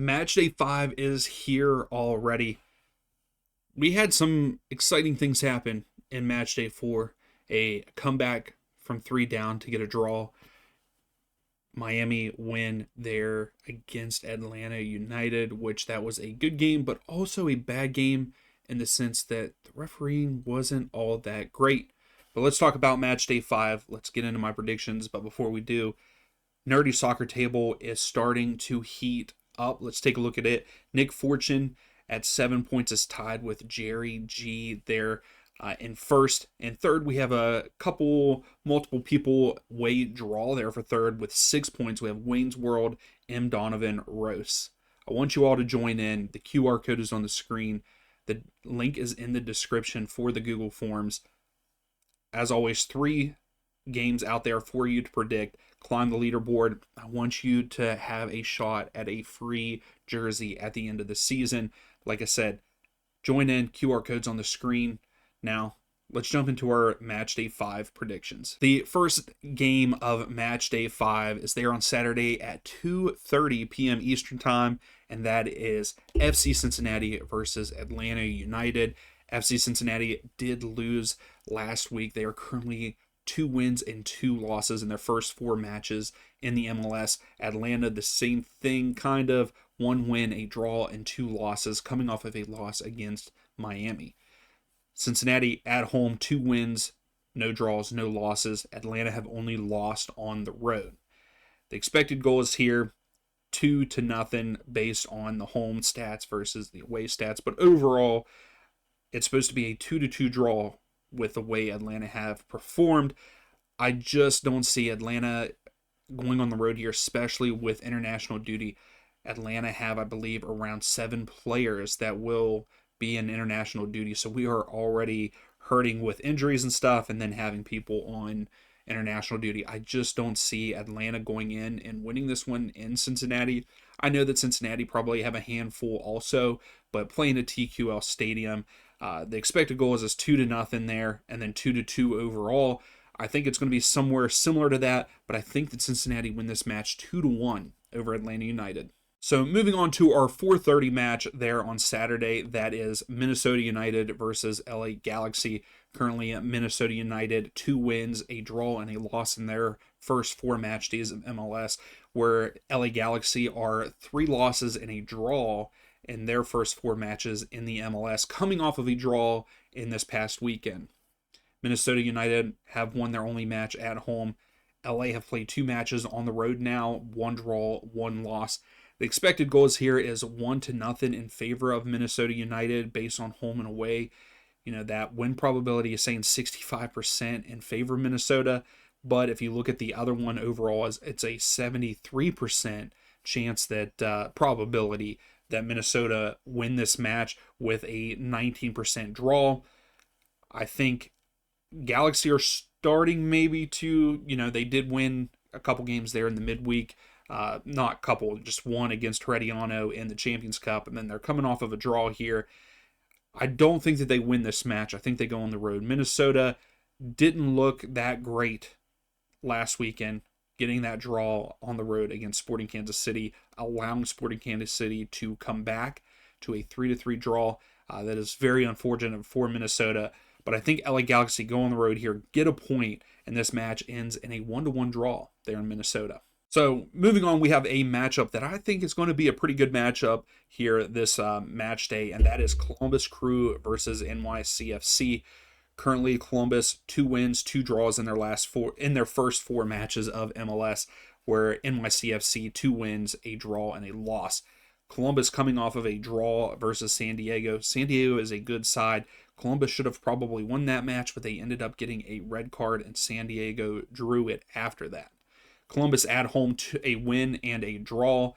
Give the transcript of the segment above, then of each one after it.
Match day 5 is here already. We had some exciting things happen in match day 4. A comeback from 3 down to get a draw. Miami win there against Atlanta United, which that was a good game, but also a bad game in the sense that the refereeing wasn't all that great. But let's talk about match day 5. Let's get into my predictions. But before we do, Nerdy Soccer Table is starting to heat up. Let's take a look at it. Nick Fortune at 7 points is tied with Jerry G there in first. And third, we have a multiple people way draw there for third with 6 points. We have Wayne's World, M. Donovan, Rose. I want you all to join in. The QR code is on the screen. The link is in the description for the Google Forms. As always, 3 games out there for you to predict. Climb the leaderboard. I want you to have a shot at a free jersey at the end of the season. Like I said, join in. QR code's on the screen. Now, let's jump into our match day 5 predictions. The first game of match day 5 is there on Saturday at 2:30 p.m. Eastern Time, and that is FC Cincinnati versus Atlanta United. FC Cincinnati did lose last week. They are currently 2 wins and 2 losses in their first 4 matches in the MLS. Atlanta, the same thing, kind of 1 win, a draw, and 2 losses, coming off of a loss against Miami. Cincinnati at home, 2 wins, no draws, no losses. Atlanta have only lost on the road. The expected goal is here 2-0 based on the home stats versus the away stats, but overall, it's supposed to be a 2-2 draw with the way Atlanta have performed. I just don't see Atlanta going on the road here, especially with international duty. Atlanta have, I believe, around 7 players that will be in international duty. So we are already hurting with injuries and stuff, and then having people on international duty. I just don't see Atlanta going in and winning this one in Cincinnati. I know that Cincinnati probably have a handful also, but playing at TQL Stadium, the expected goal is 2-0 there, and then 2-2 overall. I think it's going to be somewhere similar to that, but I think that Cincinnati win this match 2-1 over Atlanta United. So moving on to our 4:30 match there on Saturday, that is Minnesota United versus LA Galaxy. Currently, Minnesota United 2 wins, a draw, and a loss in their first 4 match days of MLS, where LA Galaxy are 3 losses and a draw in their first 4 matches in the MLS, coming off of a draw in this past weekend. Minnesota United have won their only match at home. LA have played 2 matches on the road now, 1 draw, 1 loss. The expected goals here is 1-0 in favor of Minnesota United based on home and away. You know, that win probability is saying 65% in favor of Minnesota. But if you look at the other one overall, it's a 73% chance that probability that Minnesota win this match with a 19% draw. I think Galaxy are starting maybe to, they did win a couple games there in the midweek. Not couple, just one against Herediano in the Champions Cup, and then they're coming off of a draw here. I don't think that they win this match. I think they go on the road. Minnesota didn't look that great last weekend, getting that draw on the road against Sporting Kansas City, allowing Sporting Kansas City to come back to a 3-3 draw. That is very unfortunate for Minnesota. But I think LA Galaxy go on the road here, get a point, and this match ends in a 1-1 draw there in Minnesota. So moving on, we have a matchup that I think is going to be a pretty good matchup here this match day, and that is Columbus Crew versus NYCFC. Currently, Columbus 2 wins, 2 draws in their first 4 matches of MLS, where NYCFC 2 wins, a draw, and a loss. Columbus coming off of a draw versus San Diego. San Diego is a good side. Columbus should have probably won that match, but they ended up getting a red card, and San Diego drew it after that. Columbus at home, a win and a draw.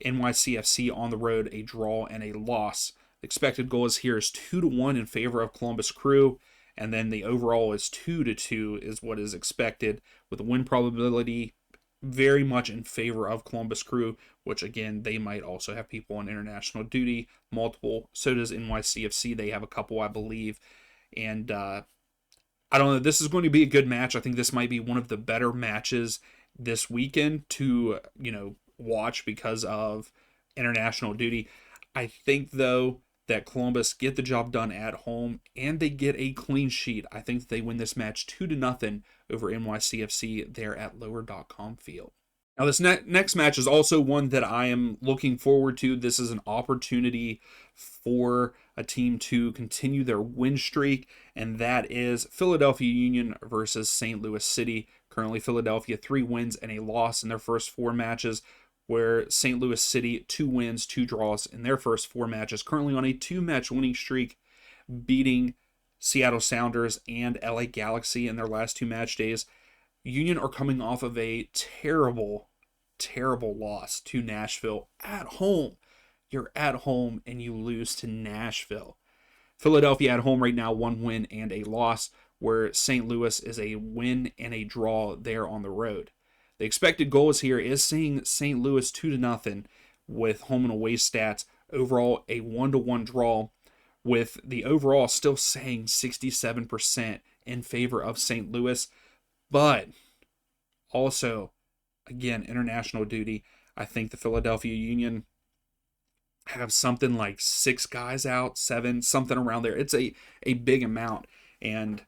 NYCFC on the road, a draw and a loss. The expected goal is here is 2-1 in favor of Columbus Crew, and then the overall is 2-2 is what is expected, with a win probability very much in favor of Columbus Crew, which again, they might also have people on international duty, multiple. So does NYCFC. They have a couple, I believe. And I don't know. This is going to be a good match. I think this might be one of the better matches this weekend to, watch because of international duty. I think, though, that Columbus get the job done at home and they get a clean sheet. I think that they win this match 2-0 over NYCFC there at lower.com field. Now, this next match is also one that I am looking forward to. This is an opportunity for a team to continue their win streak, and that is Philadelphia Union versus St. Louis City. Currently, Philadelphia 3 wins and a loss in their first 4 matches, where St. Louis City 2 wins, 2 draws in their first 4 matches. Currently on a 2-match winning streak, beating Seattle Sounders and LA Galaxy in their last 2 match days. Union are coming off of a terrible loss to Nashville at home. You're at home and you lose to Nashville. Philadelphia at home right now, 1 win and a loss, where St. Louis is a win and a draw there on the road. The expected goals here is seeing St. Louis 2-0 with home and away stats. Overall, a 1-1 draw, with the overall still saying 67% in favor of St. Louis. But also, again, international duty. I think the Philadelphia Union have something like 6 guys out, 7, something around there. It's a big amount, and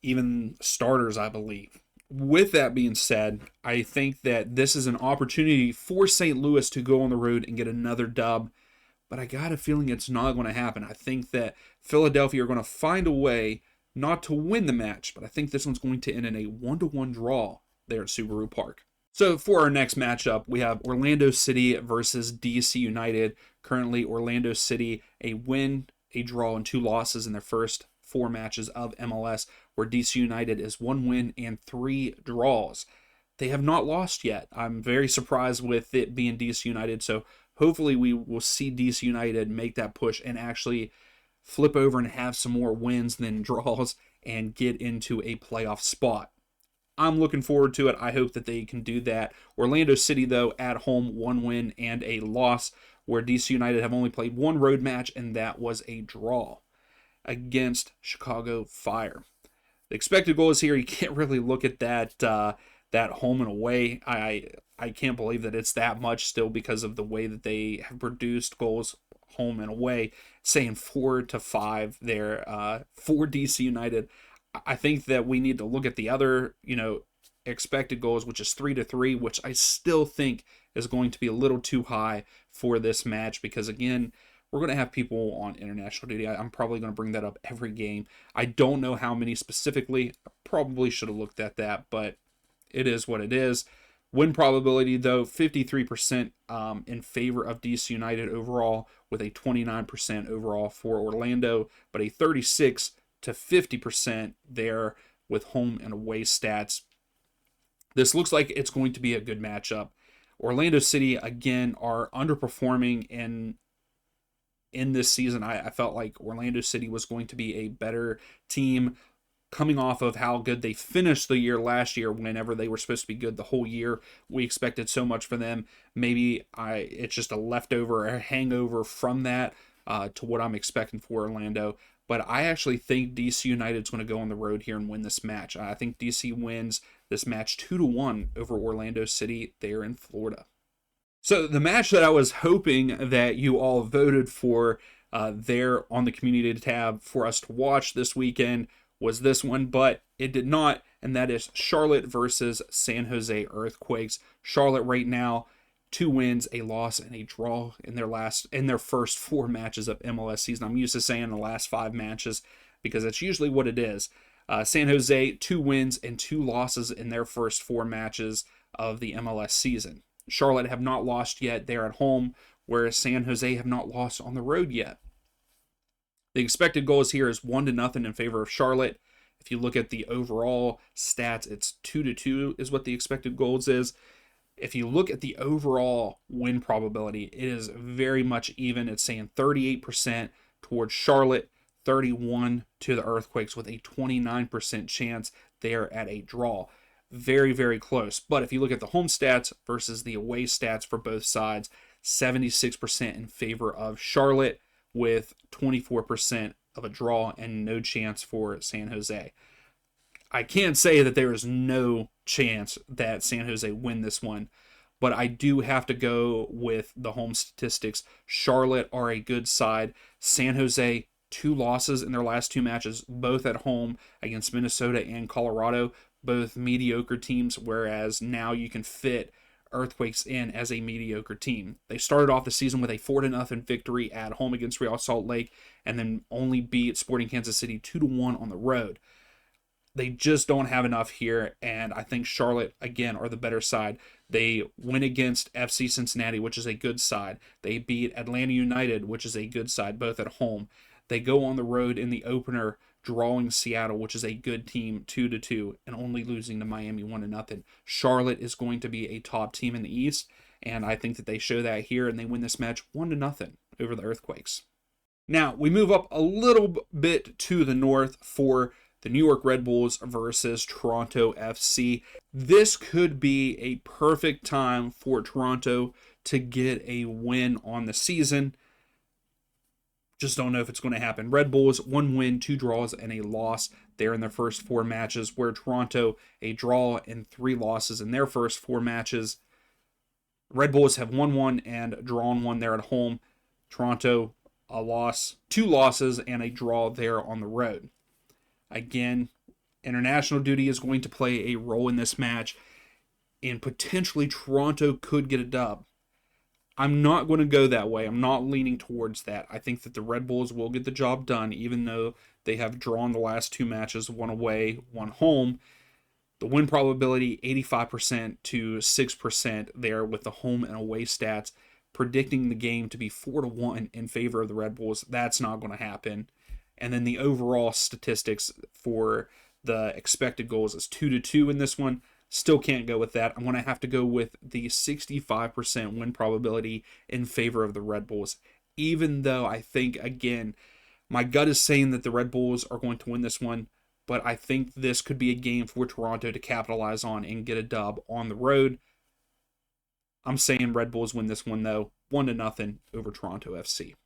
even starters, I believe. With that being said, I think that this is an opportunity for St. Louis to go on the road and get another dub, but I got a feeling it's not going to happen. I think that Philadelphia are going to find a way not to win the match, but I think this one's going to end in a 1-1 draw there at Subaru Park. So for our next matchup, we have Orlando City versus DC United. Currently, Orlando City a win, a draw, and 2 losses in their first 4 matches of MLS, where DC United is 1 win and 3 draws. They have not lost yet. I'm very surprised with it being DC United, so hopefully we will see DC United make that push and actually flip over and have some more wins than draws and get into a playoff spot. I'm looking forward to it. I hope that they can do that. Orlando City, though, at home, 1 win and a loss, where DC United have only played 1 road match, and that was a draw against Chicago Fire. The expected goals here, you can't really look at that home and away. I can't believe that it's that much still because of the way that they have produced goals home and away, saying 4-5 there for DC United. I think that we need to look at the other, expected goals, which is 3-3, which I still think is going to be a little too high for this match because, again, we're going to have people on international duty. I'm probably going to bring that up every game. I don't know how many specifically. I probably should have looked at that, but it is what it is. Win probability, though, 53% in favor of DC United overall, with a 29% overall for Orlando, but a 36 to 50% there with home and away stats. This looks like it's going to be a good matchup. Orlando City, again, are underperforming in this season. I felt like Orlando City was going to be a better team coming off of how good they finished the year last year whenever they were supposed to be good the whole year. We expected so much from them. Maybe it's just a leftover, a hangover from that to what I'm expecting for Orlando. But I actually think DC United's going to go on the road here and win this match. I think DC wins this match 2-1 over Orlando City there in Florida. So the match that I was hoping that you all voted for there on the community tab for us to watch this weekend was this one, but it did not, and that is Charlotte versus San Jose Earthquakes. Charlotte right now, 2 wins, a loss, and a draw in their first 4 matches of MLS season. I'm used to saying the last 5 matches because that's usually what it is. San Jose, 2 wins and 2 losses in their first 4 matches of the MLS season. Charlotte have not lost yet. They're at home, whereas San Jose have not lost on the road yet. The expected goals here is 1-0 in favor of Charlotte. If you look at the overall stats, it's 2-2 is what the expected goals is. If you look at the overall win probability, it is very much even. It's saying 38% towards Charlotte, 31 to the Earthquakes, with a 29% chance there at a draw. Very, very close. But if you look at the home stats versus the away stats for both sides, 76% in favor of Charlotte, with 24% of a draw and no chance for San Jose. I can't say that there is no chance that San Jose win this one, but I do have to go with the home statistics. Charlotte are a good side. San Jose, 2 losses in their last 2 matches, both at home against Minnesota and Colorado, both mediocre teams, whereas now you can fit Earthquakes in as a mediocre team. They started off the season with a 4-0 victory at home against Real Salt Lake and then only beat Sporting Kansas City 2-1 on the road. They just don't have enough here, and I think Charlotte, again, are the better side. They win against FC Cincinnati, which is a good side. They beat Atlanta United, which is a good side, both at home. They go on the road in the opener, drawing Seattle, which is a good team, 2-2, and only losing to Miami 1-0. Charlotte is going to be a top team in the East, and I think that they show that here, and they win this match 1-0 over the Earthquakes. Now, we move up a little bit to the north for the New York Red Bulls versus Toronto FC. This could be a perfect time for Toronto to get a win on the season. Just don't know if it's going to happen. Red Bulls, 1 win, 2 draws, and a loss there in their first 4 matches, where Toronto, a draw and 3 losses in their first 4 matches. Red Bulls have won 1 and drawn 1 there at home. Toronto, a loss, 2 losses, and a draw there on the road. Again, international duty is going to play a role in this match, and potentially Toronto could get a dub. I'm not going to go that way. I'm not leaning towards that. I think that the Red Bulls will get the job done, even though they have drawn the last 2 matches, 1 away, 1 home. The win probability, 85% to 6% there with the home and away stats, predicting the game to be 4-1 in favor of the Red Bulls. That's not going to happen. And then the overall statistics for the expected goals is 2-2 in this one. Still can't go with that. I'm going to have to go with the 65% win probability in favor of the Red Bulls. Even though I think, again, my gut is saying that the Red Bulls are going to win this one, but I think this could be a game for Toronto to capitalize on and get a dub on the road. I'm saying Red Bulls win this one, though, 1-0 over Toronto FC.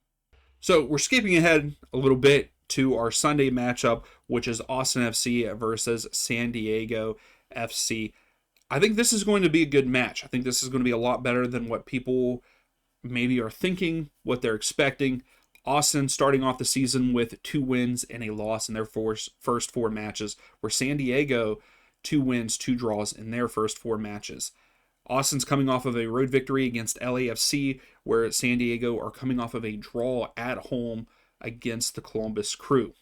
So we're skipping ahead a little bit to our Sunday matchup, which is Austin FC versus San Diego FC. I think this is going to be a good match. I think this is going to be a lot better than what people maybe are thinking, what they're expecting. Austin starting off the season with 2 wins and a loss in their first 4 matches, where San Diego, 2 wins, 2 draws in their first 4 matches. Austin's coming off of a road victory against LAFC, where San Diego are coming off of a draw at home against the Columbus Crew.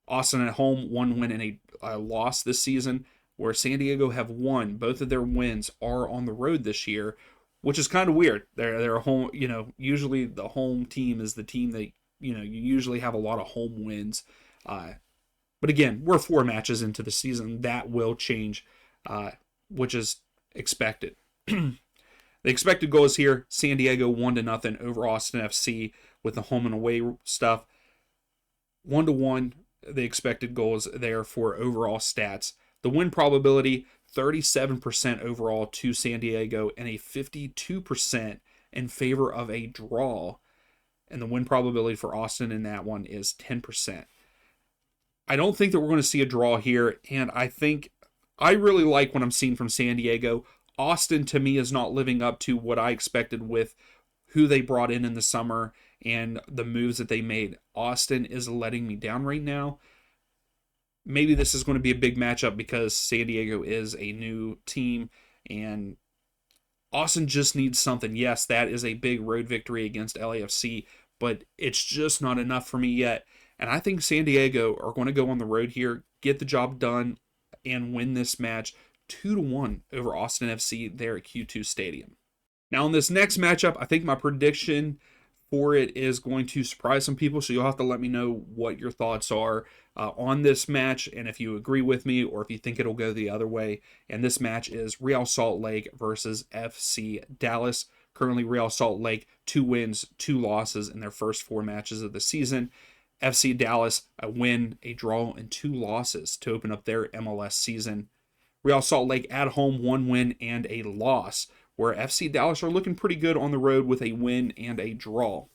Austin at home, 1 win and a loss this season, where San Diego have won. Both of their wins are on the road this year, which is kind of weird. They're a home, usually the home team is the team that, you usually have a lot of home wins. But again, we're 4 matches into the season. That will change, which is expected. The expected goals here, San Diego 1-0 over Austin FC with the home and away stuff. 1-1, the expected goals there for overall stats. The win probability, 37% overall to San Diego and a 52% in favor of a draw. And the win probability for Austin in that one is 10%. I don't think that we're going to see a draw here, and I really like what I'm seeing from San Diego. Austin, to me, is not living up to what I expected with who they brought in the summer and the moves that they made. Austin is letting me down right now. Maybe this is going to be a big matchup because San Diego is a new team and Austin just needs something. Yes, that is a big road victory against LAFC, but it's just not enough for me yet. And I think San Diego are going to go on the road here, get the job done, and win this match 2-1 over Austin FC there at Q2 Stadium. Now, in this next matchup, I think my prediction for it is going to surprise some people, so you'll have to let me know what your thoughts are on this match, and if you agree with me or if you think it'll go the other way. And this match is Real Salt Lake versus FC Dallas. Currently, Real Salt Lake, 2 wins, 2 losses in their first 4 matches of the season. FC Dallas, a win, a draw, and 2 losses to open up their MLS season. Real Salt Lake at home, 1 win and a loss, where FC Dallas are looking pretty good on the road with a win and a draw.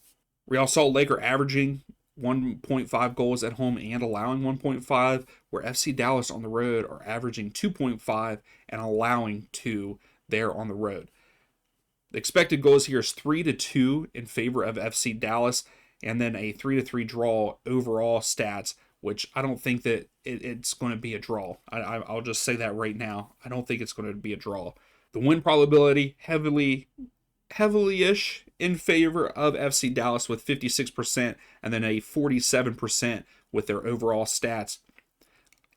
Real Salt Lake are averaging 1.5 goals at home and allowing 1.5, where FC Dallas on the road are averaging 2.5 and allowing 2 there on the road. The expected goals here is 3-2 in favor of FC Dallas, and then a 3-3 draw overall stats, which I don't think that it's going to be a draw. I'll just say that right now. I don't think it's going to be a draw. The win probability heavily-ish in favor of FC Dallas with 56%, and then a 47% with their overall stats.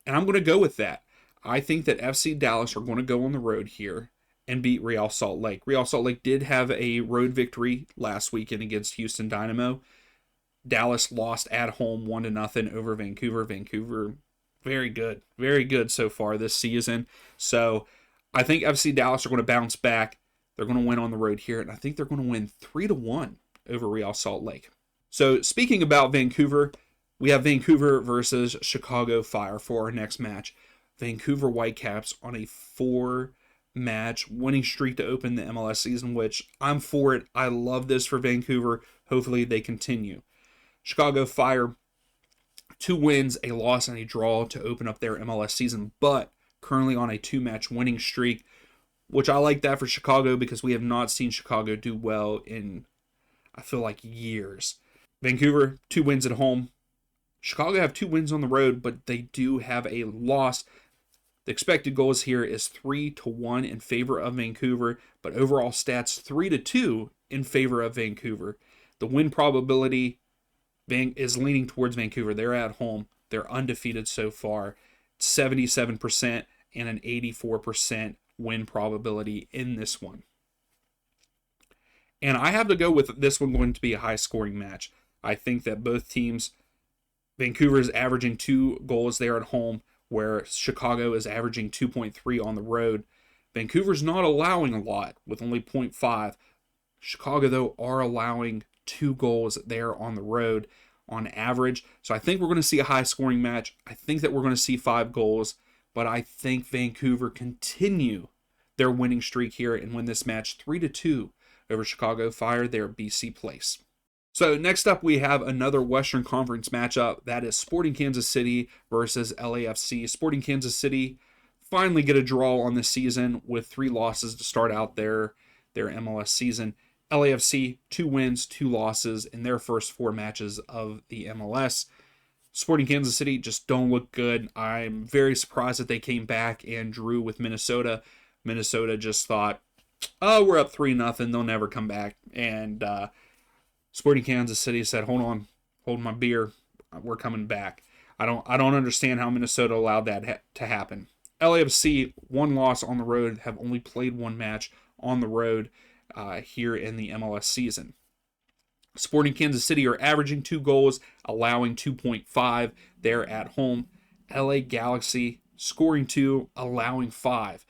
And I'm going to go with that. I think that FC Dallas are going to go on the road here and beat Real Salt Lake. Real Salt Lake did have a road victory last weekend against Houston Dynamo. Dallas lost at home 1-0 over Vancouver. Vancouver, very good so far this season. So I think FC Dallas are going to bounce back. They're going to win on the road here, and I think they're going to win 3-1 over Real Salt Lake. So speaking about Vancouver, we have Vancouver versus Chicago Fire for our next match. Vancouver Whitecaps on a 4-match winning streak to open the MLS season, which I'm for it. I love this for Vancouver. Hopefully they continue. Chicago Fire, 2 wins, a loss, and a draw to open up their MLS season, but currently on a 2-match winning streak, which I like that for Chicago because we have not seen Chicago do well in, I feel like, years. Vancouver, 2 wins at home. Chicago have 2 wins on the road, but they do have a loss. The expected goals here is 3-1 in favor of Vancouver, but overall stats 3-2 in favor of Vancouver. The win probability is leaning towards Vancouver. They're at home. They're undefeated so far. 77% and an 84% win probability in this one. And I have to go with this one going to be a high-scoring match. I think that both teams, Vancouver is averaging 2 goals there at home, where Chicago is averaging 2.3 on the road. Vancouver's not allowing a lot with only 0.5. Chicago, though, are allowing 2 goals there on the road on average. So I think we're going to see a high-scoring match. I think that we're going to see 5 goals, but I think Vancouver continue their winning streak here and win this match 3-2 over Chicago Fire, their BC Place. So next up, we have another Western Conference matchup. That is Sporting Kansas City versus LAFC. Sporting Kansas City finally get a draw on this season with 3 losses to start out their MLS season. LAFC, 2 wins, 2 losses in their first 4 matches of the MLS. Sporting Kansas City just don't look good. I'm very surprised that they came back and drew with Minnesota. Minnesota just thought, oh, we're up 3-0. They'll never come back. And Sporting Kansas City said, hold my beer. We're coming back. I don't understand how Minnesota allowed that to happen. LAFC, 1 loss on the road, have only played 1 match on the road here in the MLS season. Sporting Kansas City are averaging 2 goals, allowing 2.5 there at home. LA Galaxy scoring 2, allowing 5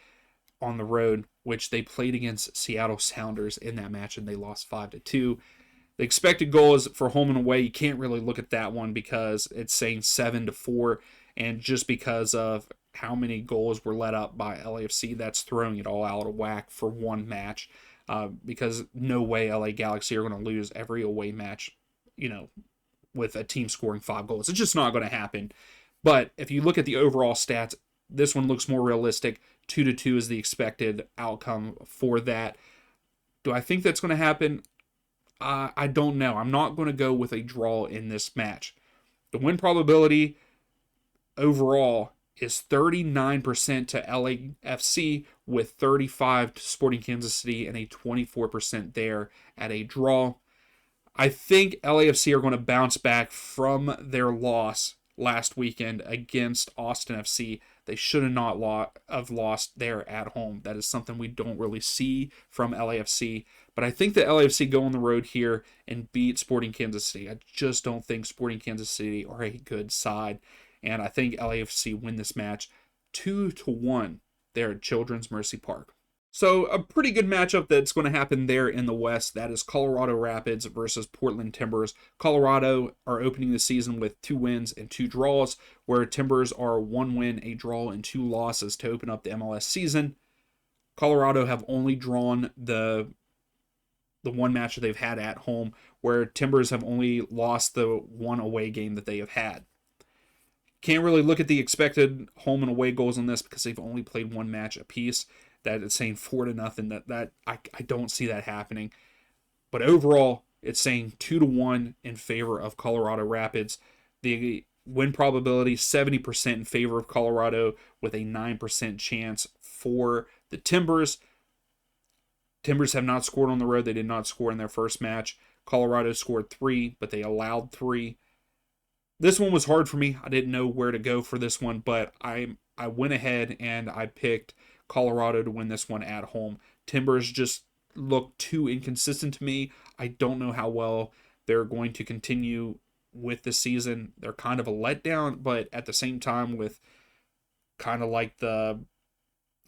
on the road, which they played against Seattle Sounders in that match and they lost 5-2. The expected goals for home and away, you can't really look at that one because it's saying 7-4, and just because of how many goals were let up by LAFC, that's throwing it all out of whack for 1 match. Because no way LA Galaxy are going to lose every away match, with a team scoring 5 goals. It's just not going to happen. But if you look at the overall stats, this one looks more realistic. 2-2 is the expected outcome for that. Do I think that's going to happen? I don't know. I'm not going to go with a draw in this match. The win probability overall is 39% to LAFC with 35% to Sporting Kansas City and a 24% there at a draw. I think LAFC are going to bounce back from their loss last weekend against Austin FC. They should not have lost there at home. That is something we don't really see from LAFC. But I think that LAFC go on the road here and beat Sporting Kansas City. I just don't think Sporting Kansas City are a good side. And I think LAFC win this match 2-1 there at Children's Mercy Park. So a pretty good matchup that's going to happen there in the West. That is Colorado Rapids versus Portland Timbers. Colorado are opening the season with 2 wins and 2 draws, where Timbers are 1 win, a draw, and 2 losses to open up the MLS season. Colorado have only drawn the 1 match that they've had at home, where Timbers have only lost the 1 away game that they have had. Can't really look at the expected home and away goals on this because they've only played 1 match apiece. that it's saying 4-0. That I don't see that happening. But overall, it's saying 2-1 in favor of Colorado Rapids. The win probability 70% in favor of Colorado with a 9% chance for the Timbers. Timbers have not scored on the road. They did not score in their first match. Colorado scored 3, but they allowed 3. This one was hard for me. I didn't know where to go for this one, but I went ahead and I picked Colorado to win this one at home. Timbers just look too inconsistent to me. I don't know how well they're going to continue with the season. They're kind of a letdown, but at the same time, with kind of like the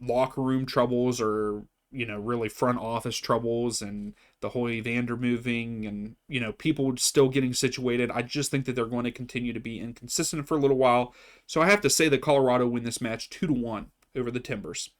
locker room troubles, or really front office troubles, and the whole Evander moving, and people still getting situated, I just think that they're going to continue to be inconsistent for a little while. So I have to say that Colorado win this match 2-1 over the Timbers.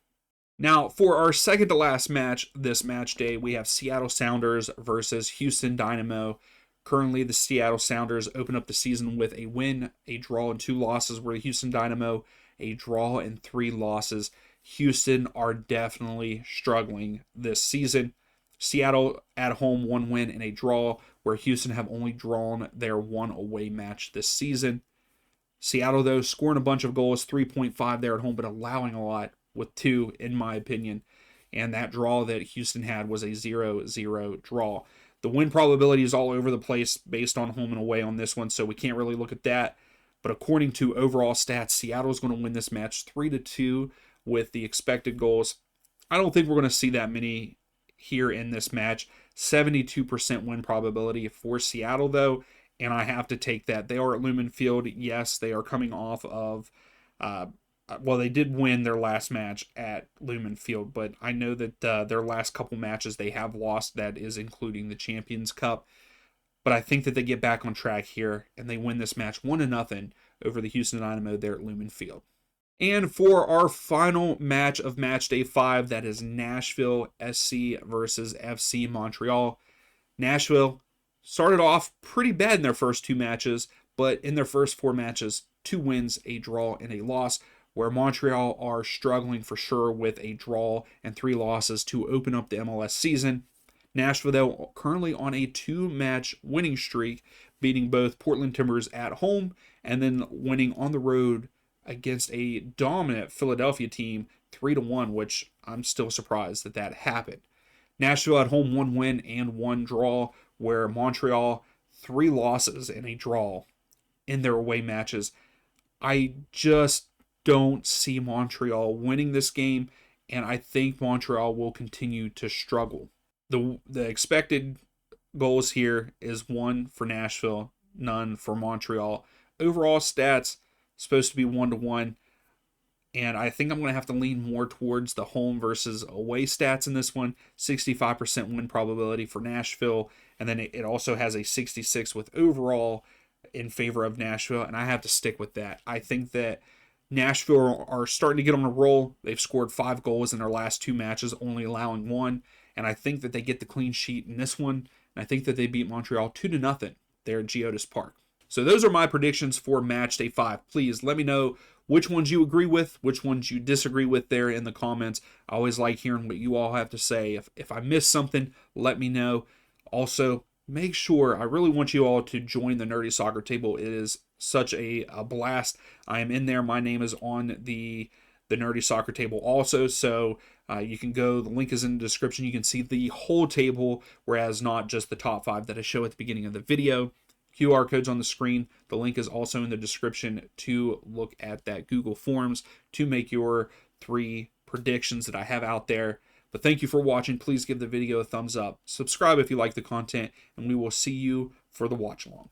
Now, for our second to last match this match day, we have Seattle Sounders versus Houston Dynamo. Currently, the Seattle Sounders open up the season with a win, a draw, and 2 losses, where Houston Dynamo a draw and 3 losses. Houston are definitely struggling this season. Seattle at home 1 win and a draw, where Houston have only drawn their 1 away match this season. Seattle, though, scoring a bunch of goals, 3.5 there at home, but allowing a lot with 2, in my opinion. And that draw that Houston had was a 0-0 draw. The win probability is all over the place based on home and away on this one, so we can't really look at that. But according to overall stats, Seattle is going to win this match 3-2 with the expected goals. I don't think we're going to see that many here in this match. 72% win probability for Seattle, though, and I have to take that. They are at Lumen Field. Yes, they are coming off of, they did win their last match at Lumen Field, but I know that their last couple matches they have lost, that is including the Champions Cup. But I think that they get back on track here, and they win this match 1-0 over the Houston Dynamo there at Lumen Field. And for our final match of match day 5, that is Nashville SC versus FC Montreal. Nashville started off pretty bad in their first 2 matches, but in their first 4 matches, 2 wins, a draw, and a loss, where Montreal are struggling for sure with a draw and 3 losses to open up the MLS season. Nashville, though, currently on a 2-match winning streak, beating both Portland Timbers at home and then winning on the road against a dominant Philadelphia team 3-1, which I'm still surprised that happened. Nashville at home 1 win and 1 draw, where Montreal 3 losses and a draw in their away matches. I just don't see Montreal winning this game, and I think Montreal will continue to struggle. The expected goals here is 1 for Nashville, none for Montreal. Overall stats supposed to be 1-1, and I think I'm going to have to lean more towards the home versus away stats in this one. 65% win probability for Nashville, and then it also has a 66 with overall in favor of Nashville, and I have to stick with that. I think that Nashville are starting to get on a roll. They've scored 5 goals in their last 2 matches, only allowing 1, and I think that they get the clean sheet in this one, and I think that they beat Montreal 2-0 there at Geodis Park. So those are my predictions for match day 5. Please let me know which ones you agree with, which ones you disagree with there in the comments. I always like hearing what you all have to say. If I missed something, let me know. Also, make sure, I really want you all to join the Nerdy Soccer Table. It is such a blast. I am in there. My name is on the Nerdy Soccer Table also, so you can go, the link is in the description. You can see the whole table, whereas not just the top 5 that I show at the beginning of the video. QR code's on the screen. The link is also in the description to look at that Google Forms to make your 3 predictions that I have out there. But thank you for watching. Please give the video a thumbs up. Subscribe if you like the content, and we will see you for the watch along.